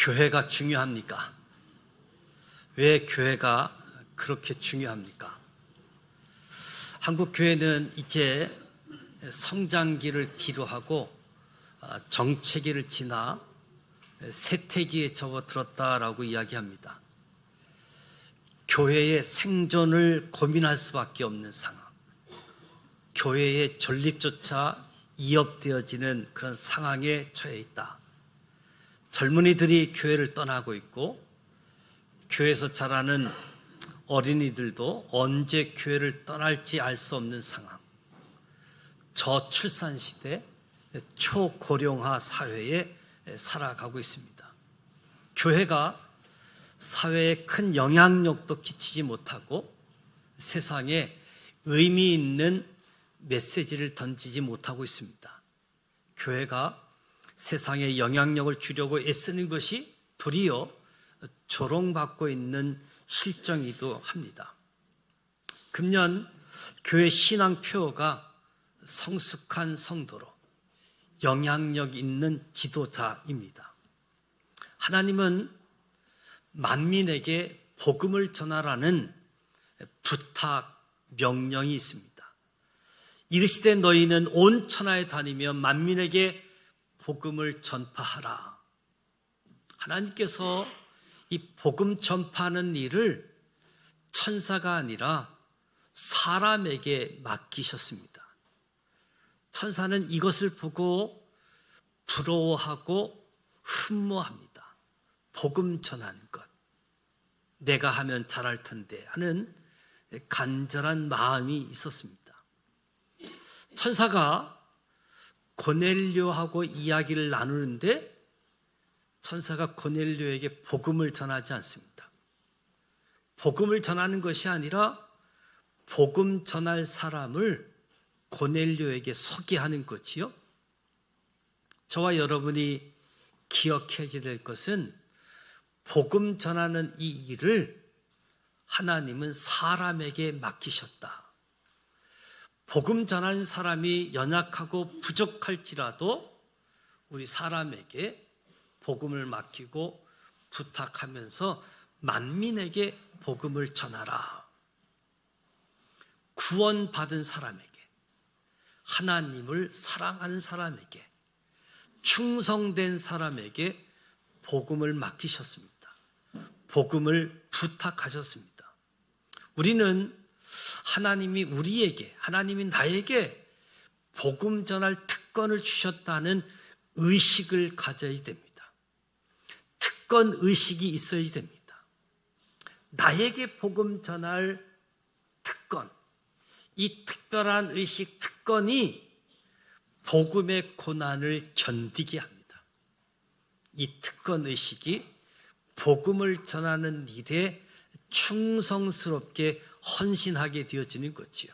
교회가 중요합니까? 왜 교회가 그렇게 중요합니까? 한국 교회는 이제 성장기를 뒤로하고 정체기를 지나 쇠퇴기에 접어들었다라고 이야기합니다. 교회의 생존을 고민할 수밖에 없는 상황, 교회의 존립조차 위협되어지는 그런 상황에 처해 있다. 젊은이들이 교회를 떠나고 있고 교회에서 자라는 어린이들도 언제 교회를 떠날지 알 수 없는 상황, 저출산 시대, 초고령화 사회에 살아가고 있습니다. 교회가 사회에 큰 영향력도 끼치지 못하고 세상에 의미 있는 메시지를 던지지 못하고 있습니다. 교회가 세상에 영향력을 주려고 애쓰는 것이 도리어 조롱받고 있는 실정이기도 합니다. 금년 교회 신앙 표어가 성숙한 성도로 영향력 있는 지도자입니다. 하나님은 만민에게 복음을 전하라는 부탁, 명령이 있습니다. 이르시되 너희는 온 천하에 다니며 만민에게 복음을 전파하라. 하나님께서 이 복음 전파하는 일을 천사가 아니라 사람에게 맡기셨습니다. 천사는 이것을 보고 부러워하고 흠모합니다. 복음 전하는 것, 내가 하면 잘할 텐데 하는 간절한 마음이 있었습니다. 천사가 고넬료하고 이야기를 나누는데 천사가 고넬료에게 복음을 전하지 않습니다. 복음을 전하는 것이 아니라 복음 전할 사람을 고넬료에게 소개하는 것이요. 저와 여러분이 기억해야 될 것은 복음 전하는 이 일을 하나님은 사람에게 맡기셨다. 복음 전하는 사람이 연약하고 부족할지라도 우리 사람에게 복음을 맡기고 부탁하면서 만민에게 복음을 전하라. 구원받은 사람에게, 하나님을 사랑하는 사람에게, 충성된 사람에게 복음을 맡기셨습니다. 복음을 부탁하셨습니다. 우리는 하나님이 우리에게, 하나님이 나에게 복음 전할 특권을 주셨다는 의식을 가져야 됩니다. 특권 의식이 있어야 됩니다. 나에게 복음 전할 특권, 이 특별한 의식, 특권이 복음의 고난을 견디게 합니다. 이 특권 의식이 복음을 전하는 일에 충성스럽게 헌신하게 되어지는 거지요.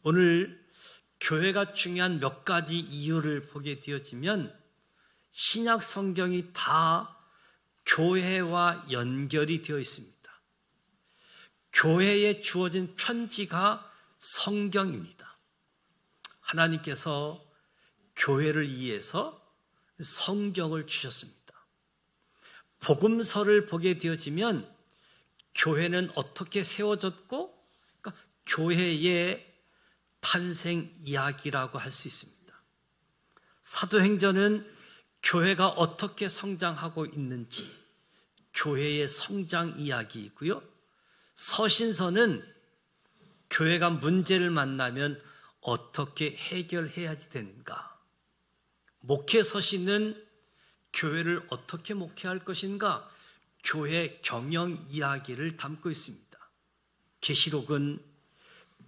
오늘 교회가 중요한 몇 가지 이유를 보게 되어지면 신약 성경이 다 교회와 연결이 되어 있습니다. 교회에 주어진 편지가 성경입니다. 하나님께서 교회를 위해서 성경을 주셨습니다. 복음서를 보게 되어지면 교회는 어떻게 세워졌고, 그러니까 교회의 탄생 이야기라고 할 수 있습니다. 사도행전은 교회가 어떻게 성장하고 있는지 교회의 성장 이야기이고요. 서신서는 교회가 문제를 만나면 어떻게 해결해야 되는가. 목회서신은 교회를 어떻게 목회할 것인가, 교회 경영 이야기를 담고 있습니다. 계시록은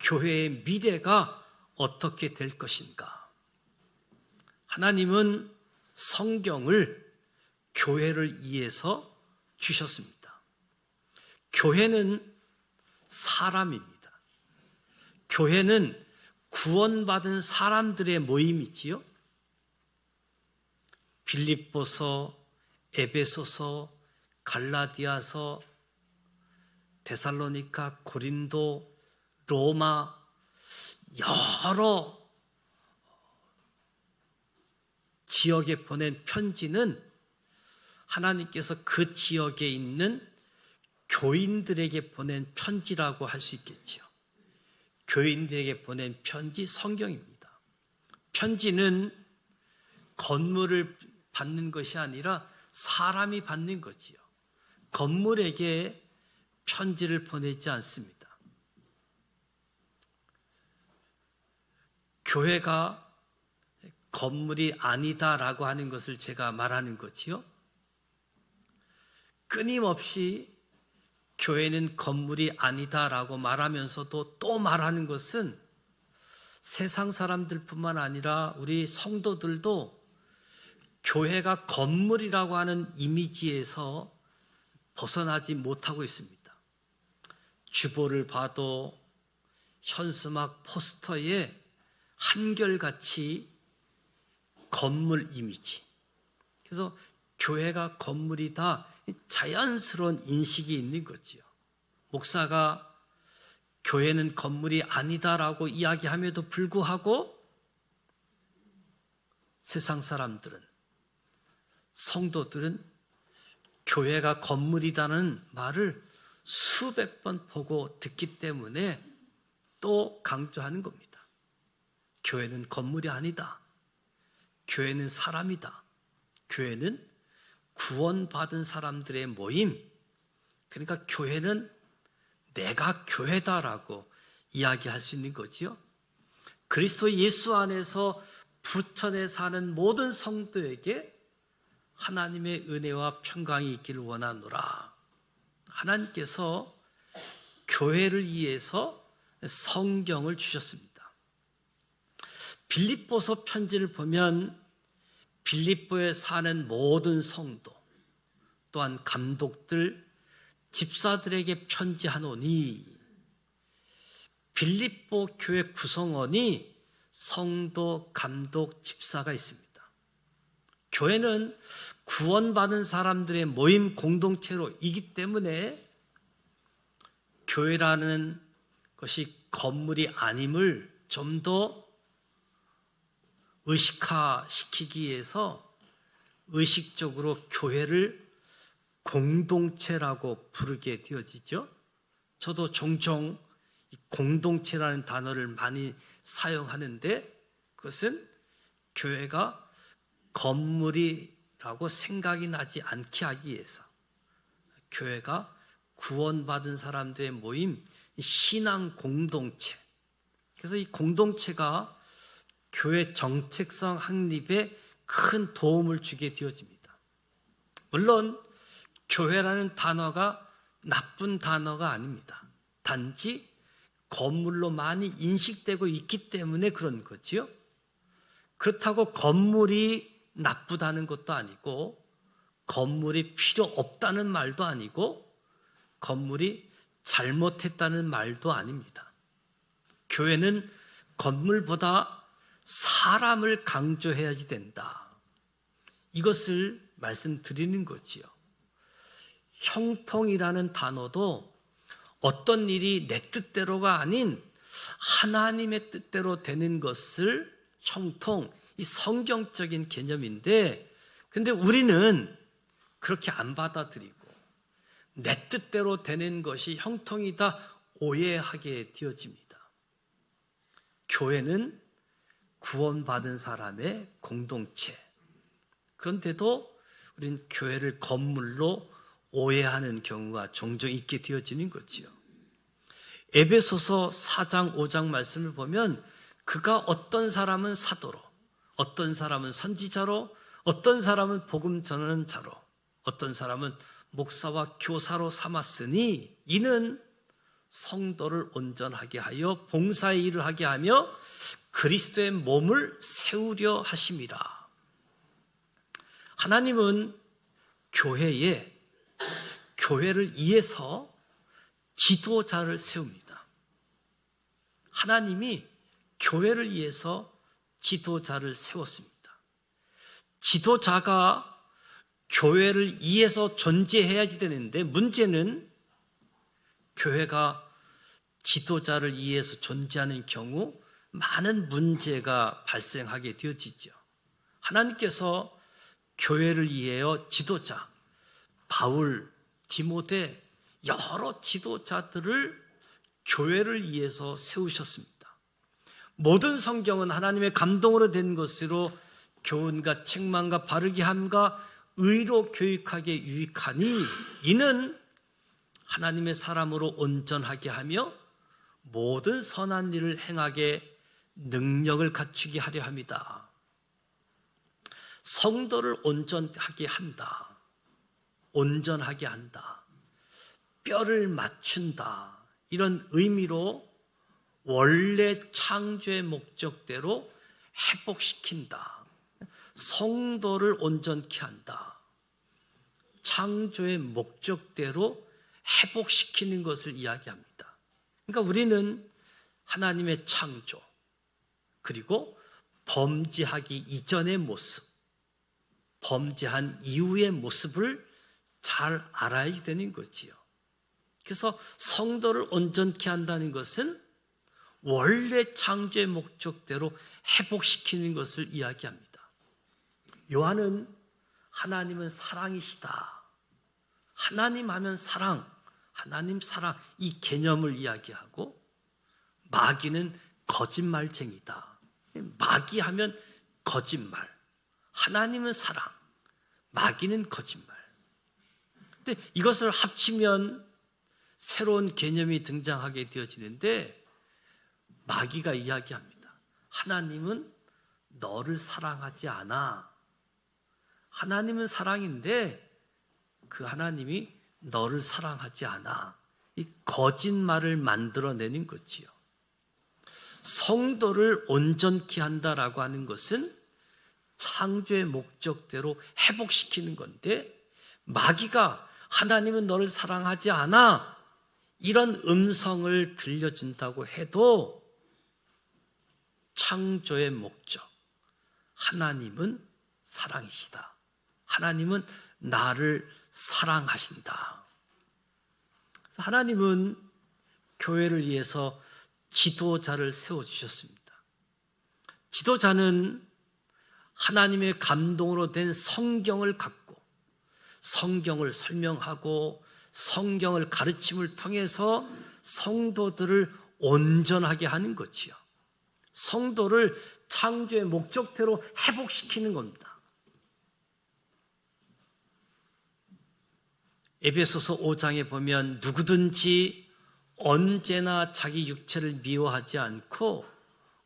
교회의 미래가 어떻게 될 것인가. 하나님은 성경을 교회를 위해서 주셨습니다. 교회는 사람입니다. 교회는 구원받은 사람들의 모임이지요. 빌립보서, 에베소서, 갈라디아서, 데살로니가, 고린도, 로마, 여러 지역에 보낸 편지는 하나님께서 그 지역에 있는 교인들에게 보낸 편지라고 할 수 있겠죠. 교인들에게 보낸 편지, 성경입니다. 편지는 건물을 받는 것이 아니라 사람이 받는 거지요. 건물에게 편지를 보내지 않습니다. 교회가 건물이 아니다라고 하는 것을 제가 말하는 거지요. 끊임없이 교회는 건물이 아니다라고 말하면서도 또 말하는 것은 세상 사람들뿐만 아니라 우리 성도들도 교회가 건물이라고 하는 이미지에서 벗어나지 못하고 있습니다. 주보를 봐도 현수막 포스터에 한결같이 건물 이미지. 그래서 교회가 건물이다, 자연스러운 인식이 있는 거지요. 목사가 교회는 건물이 아니다라고 이야기함에도 불구하고 세상 사람들은, 성도들은 교회가 건물이라는 말을 수백 번 보고 듣기 때문에 또 강조하는 겁니다. 교회는 건물이 아니다. 교회는 사람이다. 교회는 구원받은 사람들의 모임. 그러니까 교회는 내가 교회다라고 이야기할 수 있는 거지요. 그리스도 예수 안에서 부천에 사는 모든 성도에게 하나님의 은혜와 평강이 있기를 원하노라. 하나님께서 교회를 위해서 성경을 주셨습니다. 빌립보서 편지를 보면 빌립보에 사는 모든 성도, 또한 감독들, 집사들에게 편지하노니, 빌립보 교회 구성원이 성도, 감독, 집사가 있습니다. 교회는 구원받은 사람들의 모임 공동체로 이기 때문에 교회라는 것이 건물이 아님을 좀 더 의식화시키기 위해서 의식적으로 교회를 공동체라고 부르게 되어지죠. 저도 종종 공동체라는 단어를 많이 사용하는데, 그것은 교회가 건물이라고 생각이 나지 않게 하기 위해서, 교회가 구원받은 사람들의 모임, 신앙 공동체. 그래서 이 공동체가 교회 정책성 확립에 큰 도움을 주게 되어집니다. 물론 교회라는 단어가 나쁜 단어가 아닙니다. 단지 건물로 많이 인식되고 있기 때문에 그런 거지요. 그렇다고 건물이 나쁘다는 것도 아니고, 건물이 필요 없다는 말도 아니고, 건물이 잘못했다는 말도 아닙니다. 교회는 건물보다 사람을 강조해야지 된다. 이것을 말씀드리는 거지요. 형통이라는 단어도 어떤 일이 내 뜻대로가 아닌 하나님의 뜻대로 되는 것을 형통, 이 성경적인 개념인데, 근데 우리는 그렇게 안 받아들이고 내 뜻대로 되는 것이 형통이다 오해하게 되어집니다. 교회는 구원받은 사람의 공동체. 그런데도 우리는 교회를 건물로 오해하는 경우가 종종 있게 되어지는 거지요. 에베소서 4장 5장 말씀을 보면 그가 어떤 사람은 사도로, 어떤 사람은 선지자로, 어떤 사람은 복음 전하는 자로, 어떤 사람은 목사와 교사로 삼았으니 이는 성도를 온전하게 하여 봉사의 일을 하게 하며 그리스도의 몸을 세우려 하심이라. 하나님은 교회를 위해서 지도자를 세웁니다. 하나님이 교회를 위해서 지도자를 세웠습니다. 지도자가 교회를 위해서 존재해야지 되는데, 문제는 교회가 지도자를 위해서 존재하는 경우 많은 문제가 발생하게 되어지죠. 하나님께서 교회를 위하여 지도자, 바울, 디모데 여러 지도자들을 교회를 위해서 세우셨습니다. 모든 성경은 하나님의 감동으로 된 것으로 교훈과 책망과 바르게 함과 의로 교육하기에 유익하니 이는 하나님의 사람으로 온전하게 하며 모든 선한 일을 행하게 능력을 갖추게 하려 합니다. 성도를 온전하게 한다. 온전하게 한다. 뼈를 맞춘다. 이런 의미로 원래 창조의 목적대로 회복시킨다. 성도를 온전케 한다. 창조의 목적대로 회복시키는 것을 이야기합니다. 그러니까 우리는 하나님의 창조, 그리고 범죄하기 이전의 모습, 범죄한 이후의 모습을 잘 알아야 되는 거지요. 그래서 성도를 온전케 한다는 것은 원래 창조의 목적대로 회복시키는 것을 이야기합니다. 요한은 하나님은 사랑이시다. 하나님 하면 사랑, 하나님 사랑 이 개념을 이야기하고 마귀는 거짓말쟁이다. 마귀 하면 거짓말, 하나님은 사랑, 마귀는 거짓말. 근데 이것을 합치면 새로운 개념이 등장하게 되어지는데 마귀가 이야기합니다. 하나님은 너를 사랑하지 않아. 하나님은 사랑인데 그 하나님이 너를 사랑하지 않아. 이 거짓말을 만들어내는 거지요. 성도를 온전케 한다라고 하는 것은 창조의 목적대로 회복시키는 건데 마귀가 하나님은 너를 사랑하지 않아 이런 음성을 들려준다고 해도 창조의 목적, 하나님은 사랑이시다. 하나님은 나를 사랑하신다. 하나님은 교회를 위해서 지도자를 세워주셨습니다. 지도자는 하나님의 감동으로 된 성경을 갖고 성경을 설명하고 성경을 가르침을 통해서 성도들을 온전하게 하는 거지요. 성도를 창조의 목적대로 회복시키는 겁니다. 에베소서 5장에 보면 누구든지 언제나 자기 육체를 미워하지 않고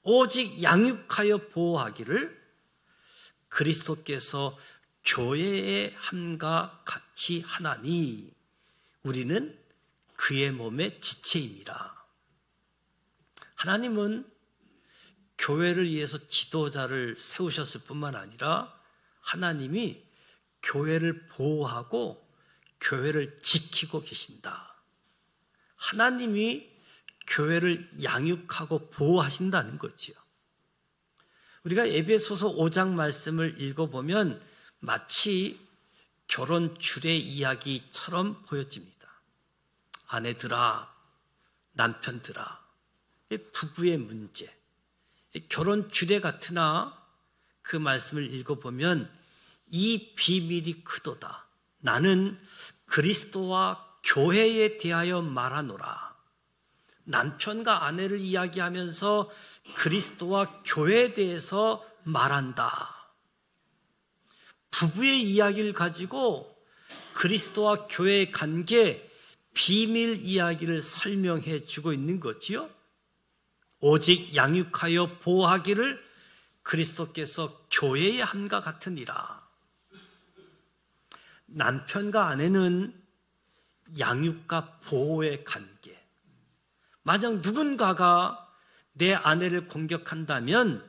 오직 양육하여 보호하기를 그리스도께서 교회의 함과 같이 하나니 우리는 그의 몸의 지체임이라. 하나님은 교회를 위해서 지도자를 세우셨을 뿐만 아니라 하나님이 교회를 보호하고 교회를 지키고 계신다. 하나님이 교회를 양육하고 보호하신다는 거지요. 우리가 에베소서 5장 말씀을 읽어보면 마치 결혼 주례 이야기처럼 보여집니다. 아내들아, 남편들아, 부부의 문제, 결혼 주례 같으나 그 말씀을 읽어보면 이 비밀이 크도다. 나는 그리스도와 교회에 대하여 말하노라. 남편과 아내를 이야기하면서 그리스도와 교회에 대해서 말한다. 부부의 이야기를 가지고 그리스도와 교회의 관계, 비밀 이야기를 설명해 주고 있는 거지요. 오직 양육하여 보호하기를 그리스도께서 교회의 함과 같으니라. 남편과 아내는 양육과 보호의 관계. 만약 누군가가 내 아내를 공격한다면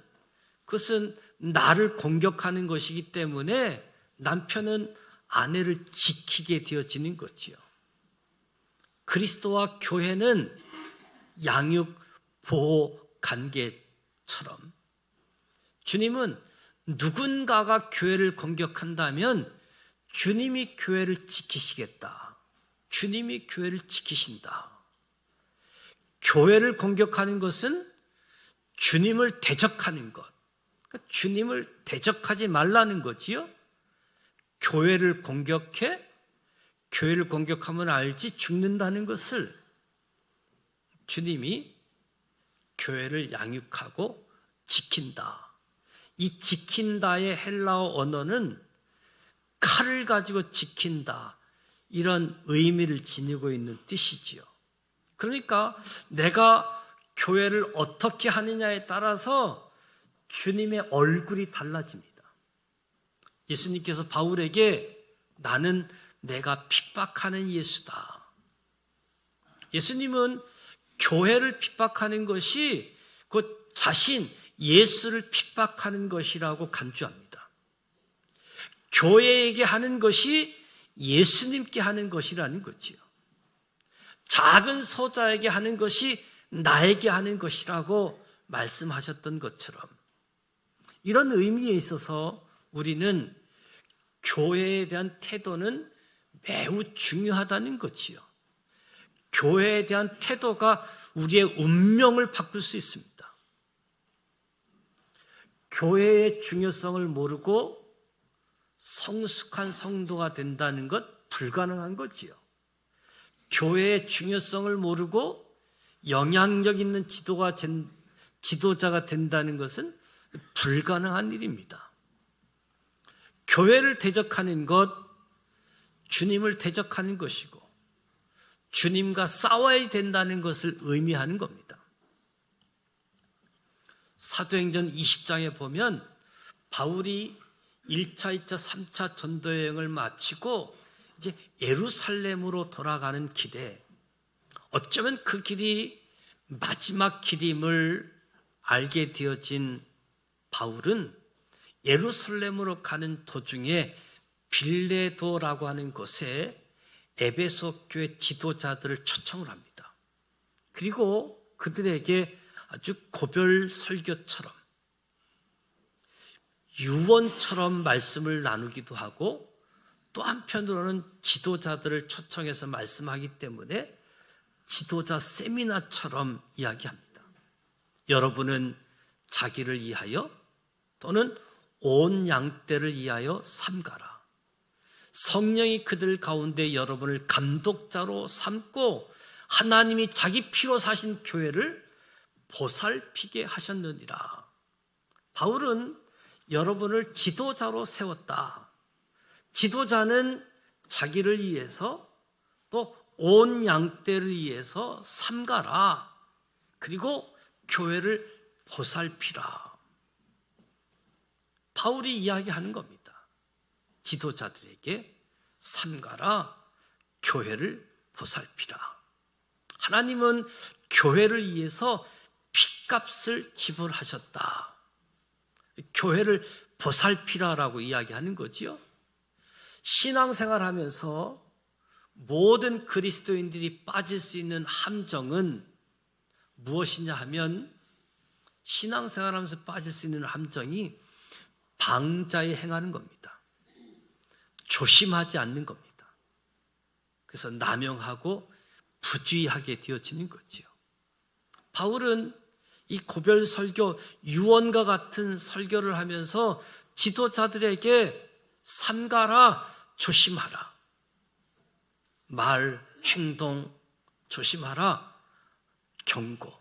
그것은 나를 공격하는 것이기 때문에 남편은 아내를 지키게 되어지는 거지요. 그리스도와 교회는 양육, 보호 관계처럼 주님은 누군가가 교회를 공격한다면 주님이 교회를 지키시겠다. 주님이 교회를 지키신다. 교회를 공격하는 것은 주님을 대적하는 것. 그러니까 주님을 대적하지 말라는 거지요. 교회를 공격해 교회를 공격하면 알지 죽는다는 것을 주님이 교회를 양육하고 지킨다. 이 지킨다의 헬라어 언어는 칼을 가지고 지킨다. 이런 의미를 지니고 있는 뜻이지요. 그러니까 내가 교회를 어떻게 하느냐에 따라서 주님의 얼굴이 달라집니다. 예수님께서 바울에게 나는 내가 핍박하는 예수다. 예수님은 교회를 핍박하는 것이 곧 자신 예수를 핍박하는 것이라고 간주합니다. 교회에게 하는 것이 예수님께 하는 것이라는 거지요. 작은 소자에게 하는 것이 나에게 하는 것이라고 말씀하셨던 것처럼 이런 의미에 있어서 우리는 교회에 대한 태도는 매우 중요하다는 거지요. 교회에 대한 태도가 우리의 운명을 바꿀 수 있습니다. 교회의 중요성을 모르고 성숙한 성도가 된다는 것 불가능한 거지요. 교회의 중요성을 모르고 영향력 있는 지도자가 된다는 것은 불가능한 일입니다. 교회를 대적하는 것, 주님을 대적하는 것이고 주님과 싸워야 된다는 것을 의미하는 겁니다. 사도행전 20장에 보면 바울이 1차, 2차, 3차 전도여행을 마치고 이제 예루살렘으로 돌아가는 길에 어쩌면 그 길이 마지막 길임을 알게 되어진 바울은 예루살렘으로 가는 도중에 빌레도라고 하는 곳에 에베소 교회 지도자들을 초청을 합니다. 그리고 그들에게 아주 고별 설교처럼 유언처럼 말씀을 나누기도 하고 또 한편으로는 지도자들을 초청해서 말씀하기 때문에 지도자 세미나처럼 이야기합니다. 여러분은 자기를 위하여 또는 온 양떼를 위하여 삼가라. 성령이 그들 가운데 여러분을 감독자로 삼고 하나님이 자기 피로 사신 교회를 보살피게 하셨느니라. 바울은 여러분을 지도자로 세웠다. 지도자는 자기를 위해서 또 온 양떼를 위해서 삼가라. 그리고 교회를 보살피라. 바울이 이야기하는 겁니다. 지도자들에게 삼가라. 교회를 보살피라. 하나님은 교회를 위해서 핏값을 지불하셨다. 교회를 보살피라라고 이야기하는 거지요. 신앙생활 하면서 모든 그리스도인들이 빠질 수 있는 함정은 무엇이냐 하면 신앙생활 하면서 빠질 수 있는 함정이 방자에 행하는 겁니다. 조심하지 않는 겁니다. 그래서 남용하고 부주의하게 되어지는 거지요. 바울은 이 고별 설교, 유언과 같은 설교를 하면서 지도자들에게 삼가라, 조심하라. 말, 행동, 조심하라, 경고.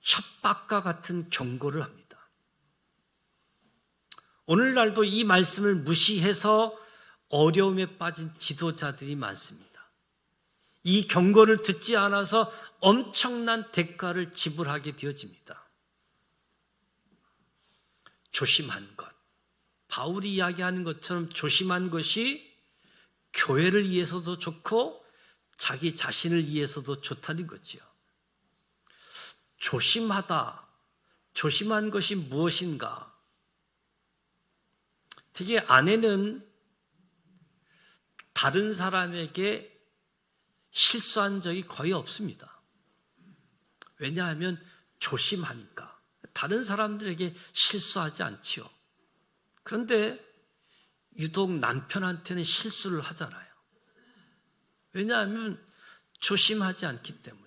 협박과 같은 경고를 합니다. 오늘날도 이 말씀을 무시해서 어려움에 빠진 지도자들이 많습니다. 이 경고를 듣지 않아서 엄청난 대가를 지불하게 되어집니다. 조심한 것. 바울이 이야기하는 것처럼 조심한 것이 교회를 위해서도 좋고 자기 자신을 위해서도 좋다는 거지요. 조심하다. 조심한 것이 무엇인가? 되게 아내는 다른 사람에게 실수한 적이 거의 없습니다. 왜냐하면 조심하니까. 다른 사람들에게 실수하지 않지요. 그런데 유독 남편한테는 실수를 하잖아요. 왜냐하면 조심하지 않기 때문에.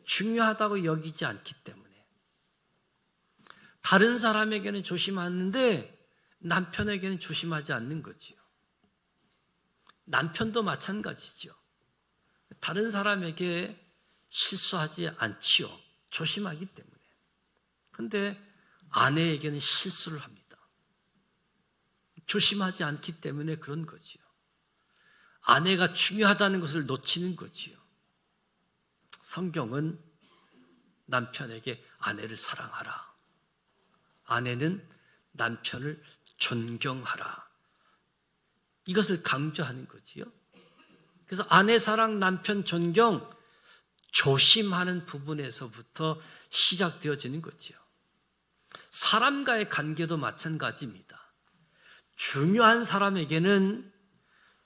중요하다고 여기지 않기 때문에. 다른 사람에게는 조심하는데 남편에게는 조심하지 않는 거지요. 남편도 마찬가지죠. 다른 사람에게 실수하지 않지요. 조심하기 때문에. 그런데 아내에게는 실수를 합니다. 조심하지 않기 때문에 그런 거지요. 아내가 중요하다는 것을 놓치는 거지요. 성경은 남편에게 아내를 사랑하라. 아내는 남편을 존경하라. 이것을 강조하는 거지요. 그래서 아내 사랑, 남편 존경, 조심하는 부분에서부터 시작되어지는 거지요. 사람과의 관계도 마찬가지입니다. 중요한 사람에게는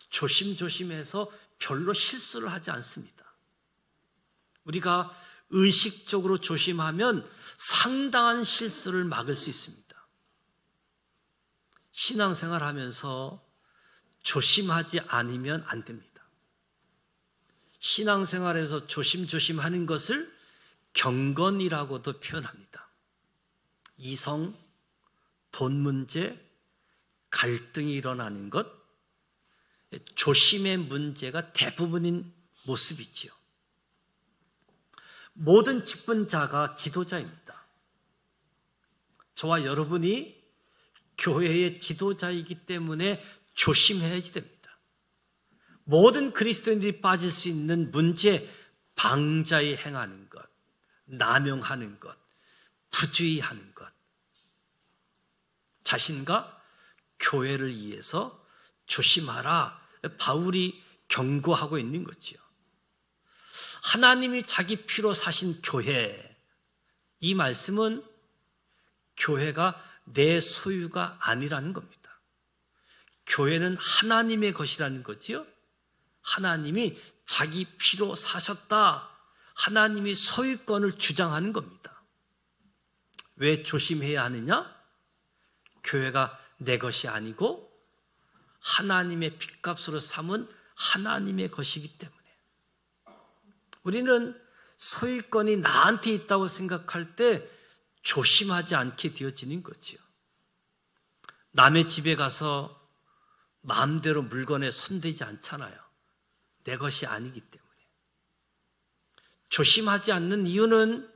조심조심해서 별로 실수를 하지 않습니다. 우리가 의식적으로 조심하면 상당한 실수를 막을 수 있습니다. 신앙생활 하면서 조심하지 않으면 안 됩니다. 신앙생활에서 조심조심 하는 것을 경건이라고도 표현합니다. 이성, 돈 문제, 갈등이 일어나는 것, 조심의 문제가 대부분인 모습이지요. 모든 직분자가 지도자입니다. 저와 여러분이 교회의 지도자이기 때문에 조심해야지 됩니다. 모든 그리스도인들이 빠질 수 있는 문제, 방자히 행하는 것, 남용하는 것, 부주의하는 것, 자신과 교회를 위해서 조심하라. 바울이 경고하고 있는 거지요. 하나님이 자기 피로 사신 교회, 이 말씀은 교회가 내 소유가 아니라는 겁니다. 교회는 하나님의 것이라는 거지요. 하나님이 자기 피로 사셨다. 하나님이 소유권을 주장하는 겁니다. 왜 조심해야 하느냐? 교회가 내 것이 아니고 하나님의 핏값으로 삼은 하나님의 것이기 때문에. 우리는 소유권이 나한테 있다고 생각할 때 조심하지 않게 되어지는 거지요. 남의 집에 가서 마음대로 물건에 손대지 않잖아요. 내 것이 아니기 때문에. 조심하지 않는 이유는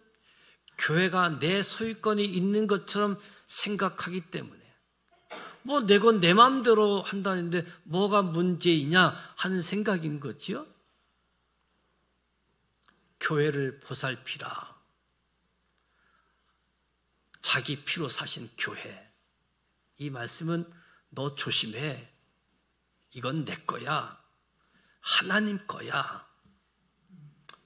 교회가 내 소유권이 있는 것처럼 생각하기 때문에. 뭐 내 건 내 마음대로 한다는데 뭐가 문제이냐 하는 생각인 거지요. 교회를 보살피라. 자기 피로 사신 교회. 이 말씀은 너 조심해. 이건 내 거야. 하나님 거야.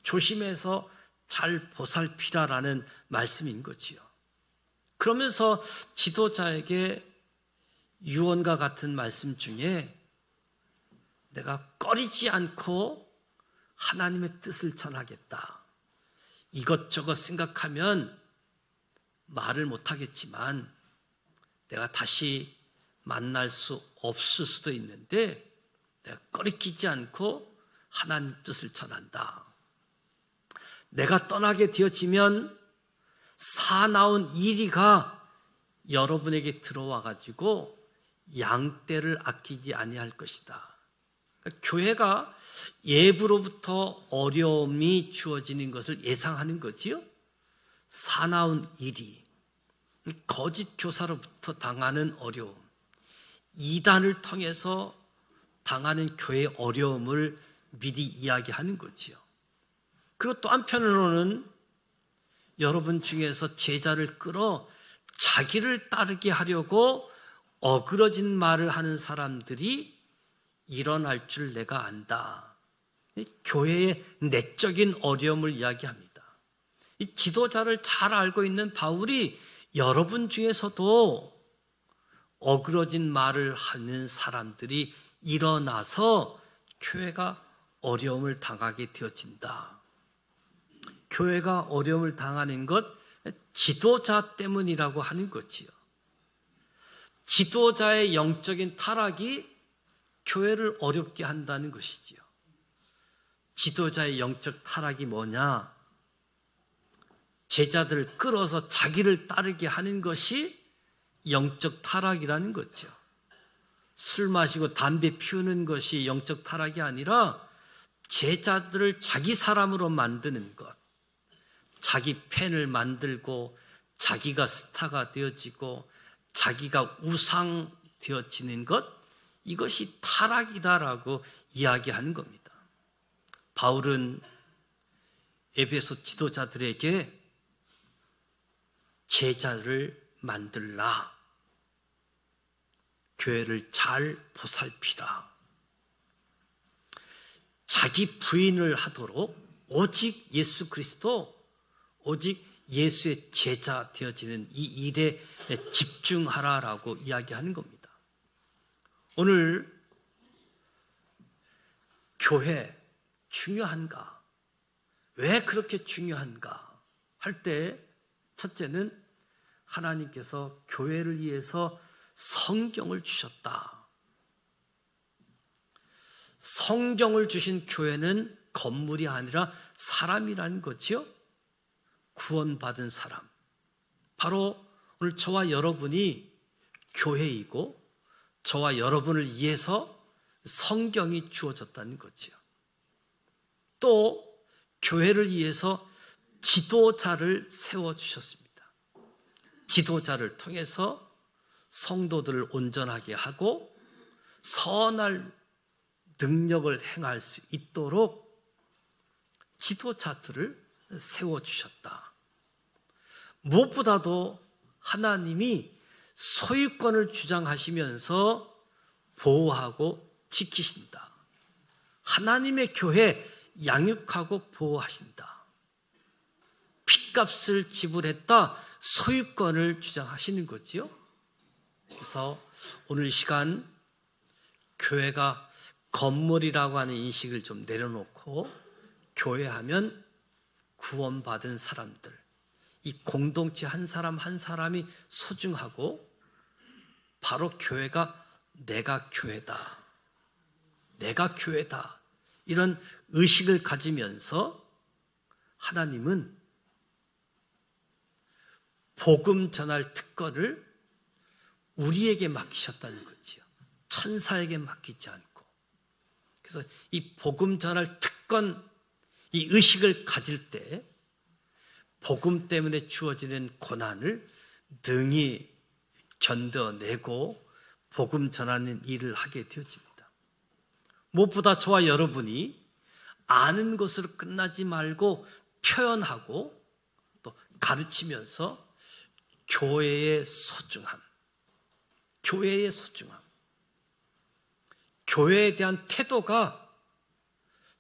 조심해서 잘 보살피라라는 말씀인 거지요. 그러면서 지도자에게 유언과 같은 말씀 중에 내가 꺼리지 않고 하나님의 뜻을 전하겠다. 이것저것 생각하면 말을 못하겠지만 내가 다시 만날 수 없을 수도 있는데 내가 꺼리끼지 않고 하나님 뜻을 전한다. 내가 떠나게 되어지면 사나운 이리가 여러분에게 들어와 가지고 양떼를 아끼지 아니할 것이다. 그러니까 교회가 예부로부터 어려움이 주어지는 것을 예상하는 거지요. 사나운 이리, 거짓 교사로부터 당하는 어려움, 이단을 통해서 당하는 교회의 어려움을 미리 이야기하는 거지요. 그리고 또 한편으로는 여러분 중에서 제자를 끌어 자기를 따르게 하려고 어그러진 말을 하는 사람들이 일어날 줄 내가 안다. 교회의 내적인 어려움을 이야기합니다. 이 지도자를 잘 알고 있는 바울이 여러분 중에서도 어그러진 말을 하는 사람들이 일어나서 교회가 어려움을 당하게 되어진다. 교회가 어려움을 당하는 것 지도자 때문이라고 하는 거지요. 지도자의 영적인 타락이 교회를 어렵게 한다는 것이지요. 지도자의 영적 타락이 뭐냐? 제자들을 끌어서 자기를 따르게 하는 것이 영적 타락이라는 거죠. 술 마시고 담배 피우는 것이 영적 타락이 아니라 제자들을 자기 사람으로 만드는 것, 자기 팬을 만들고 자기가 스타가 되어지고 자기가 우상 되어지는 것, 이것이 타락이다라고 이야기하는 겁니다. 바울은 에베소 지도자들에게 제자를 만들라, 교회를 잘 보살피라, 자기 부인을 하도록 오직 예수 그리스도, 오직 예수의 제자 되어지는 이 일에 집중하라라고 이야기하는 겁니다. 오늘 교회 중요한가? 왜 그렇게 중요한가? 할 때 첫째는 하나님께서 교회를 위해서 성경을 주셨다. 성경을 주신 교회는 건물이 아니라 사람이라는 거지요. 구원받은 사람. 바로 오늘 저와 여러분이 교회이고 저와 여러분을 위해서 성경이 주어졌다는 거지요. 또 교회를 위해서 지도자를 세워주셨습니다. 지도자를 통해서 성도들을 온전하게 하고 선할 능력을 행할 수 있도록 지도자들을 세워주셨다. 무엇보다도 하나님이 소유권을 주장하시면서 보호하고 지키신다. 하나님의 교회 양육하고 보호하신다. 핏값을 지불했다. 소유권을 주장하시는 거지요. 그래서 오늘 시간 교회가 건물이라고 하는 인식을 좀 내려놓고 교회하면 구원받은 사람들, 이 공동체 한 사람 한 사람이 소중하고 바로 교회가 내가 교회다, 내가 교회다, 이런 의식을 가지면서 하나님은 복음 전할 특권을 우리에게 맡기셨다는 거지요. 천사에게 맡기지 않고. 그래서 이 복음 전할 특권, 이 의식을 가질 때 복음 때문에 주어지는 고난을 능히 견뎌내고 복음 전하는 일을 하게 되어집니다. 무엇보다 저와 여러분이 아는 것으로 끝나지 말고 표현하고 또 가르치면서 교회의 소중함, 교회의 소중함, 교회에 대한 태도가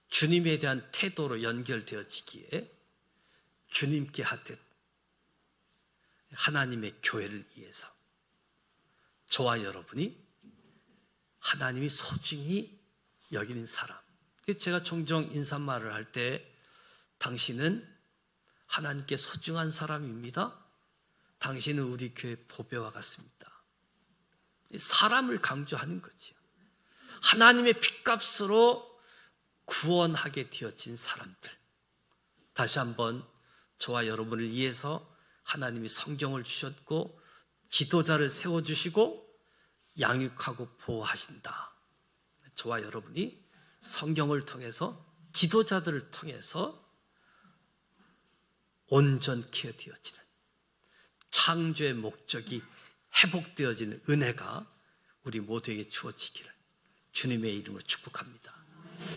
주님에 대한 태도로 연결되어지기에 주님께 하듯 하나님의 교회를 위해서 저와 여러분이 하나님이 소중히 여기는 사람. 제가 종종 인사말을 할 때 당신은 하나님께 소중한 사람입니다. 당신은 우리 교회 보배와 같습니다. 사람을 강조하는 거지요. 하나님의 핏값으로 구원하게 되어진 사람들. 다시 한번 저와 여러분을 위해서 하나님이 성경을 주셨고 지도자를 세워주시고 양육하고 보호하신다. 저와 여러분이 성경을 통해서 지도자들을 통해서 온전케 되어지는 창조의 목적이 회복되어지는 은혜가 우리 모두에게 주어지기를 주님의 이름으로 축복합니다.